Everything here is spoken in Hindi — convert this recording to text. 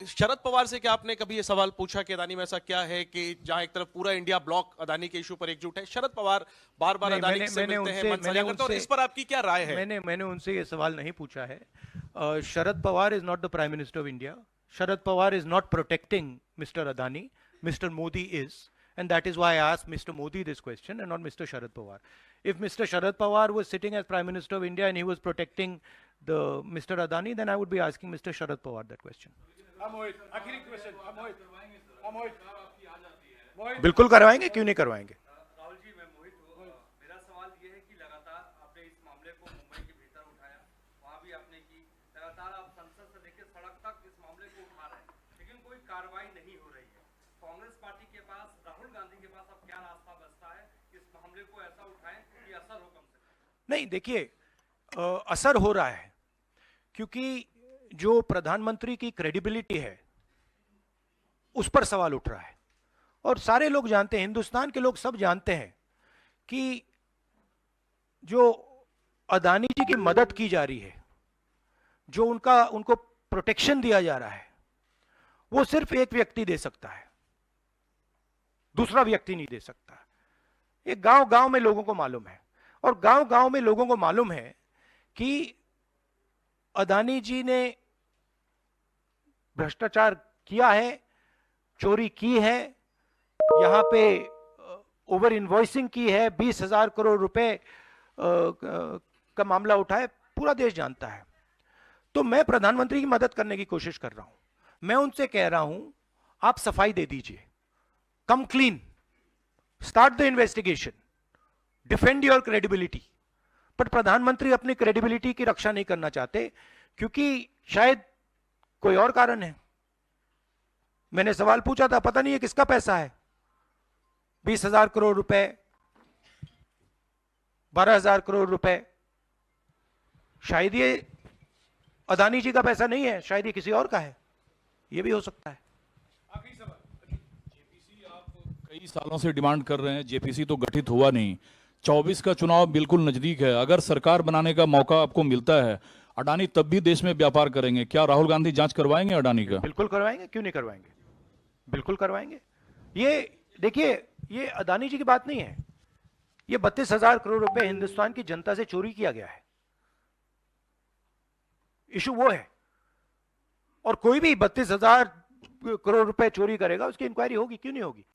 शरद पवार से क्या आपने कभी ये सवाल पूछा कि अदानी में ऐसा क्या है कि जहां एक तरफ पूरा इंडिया ब्लॉक अदानी के इशू पर एकजुट है, शरद पवार बार बार नहीं, अदानी मैंने से मैंने मिलते हैं, उनसे मन मैंने साझा करते हैं, और उनसे इस पर आपकी क्या राय है? मैंने उनसे ये सवाल नहीं पूछा है। Sharad Pawar is not the prime minister of India. Sharad Pawar is not protecting mister Adani. Mister Modi is, and that is why I asked Mr. Modi this question and not Mr. Sharad Pawar. If Mr. Sharad Pawar was sitting as Prime Minister of India and he was protecting the Mr. Adani, then I would be asking Mr. Sharad Pawar that question. बिल्कुल करवाएंगे, क्यों नहीं करवाएंगे? राहुल जी, मैं मोहित हूँ। मेरा सवाल ये है कि लगातार आपने इस मामले को मुंबई के भीतर उठाया, वहाँ भी आपने की, लगातार आप संसद से लेकर सड़क तक इस मामले को उठा रहे हैं, लेकिन कोई कार्रवाई नहीं हो रही है। कांग्रेस पार्टी के पास, राहुल गांधी के पास अब क्या रास्ता बचता है इस मामले को ऐसा उठाएं कि असर हो कम से कम? नहीं, देखिए, असर हो रहा है क्योंकि जो प्रधानमंत्री की क्रेडिबिलिटी है उस पर सवाल उठ रहा है, और सारे लोग जानते हैं, हिंदुस्तान के लोग सब जानते हैं कि जो अदानी जी की मदद की जा रही है, जो उनको प्रोटेक्शन दिया जा रहा है, वो सिर्फ एक व्यक्ति दे सकता है, दूसरा व्यक्ति नहीं दे सकता। ये गांव गांव में लोगों को मालूम है, और गांव गांव में लोगों को मालूम है कि अदानी जी ने भ्रष्टाचार किया है, चोरी की है, यहां पे ओवर इनवॉइसिंग की है, 20,000 करोड़ रुपए का मामला उठा है, पूरा देश जानता है। तो मैं प्रधानमंत्री की मदद करने की कोशिश कर रहा हूं। मैं उनसे कह रहा हूं, आप सफाई दे दीजिए, कम clean, start the investigation, defend your credibility. पर प्रधानमंत्री अपनी क्रेडिबिलिटी की रक्षा नहीं करना चाहते, क्योंकि शायद कोई और कारण है। मैंने सवाल पूछा था, पता नहीं है किसका पैसा है, 20,000 करोड़ रुपए, 12,000 करोड़ रुपए, शायद ये अदानी जी का पैसा नहीं है, शायद ये किसी और का है, ये भी हो सकता है। आखिरी सवाल, जेपीसी आप कई सालों से डिमांड कर रहे हैं, जेपीसी तो गठित हुआ नहीं, 24 का चुनाव बिल्कुल नजदीक है, अगर सरकार बनाने का मौका आपको मिलता है, अडानी तब भी देश में व्यापार करेंगे, क्या राहुल गांधी जांच करवाएंगे अडानी का? बिल्कुल करवाएंगे, क्यों नहीं करवाएंगे, बिल्कुल करवाएंगे। ये देखिए, ये अदानी जी की बात नहीं है, ये 32,000 करोड़ रुपए हिंदुस्तान की जनता से चोरी किया गया है, इशू वो है। और कोई भी 32,000 करोड़ रुपए चोरी करेगा, उसकी इंक्वायरी होगी, क्यों नहीं होगी?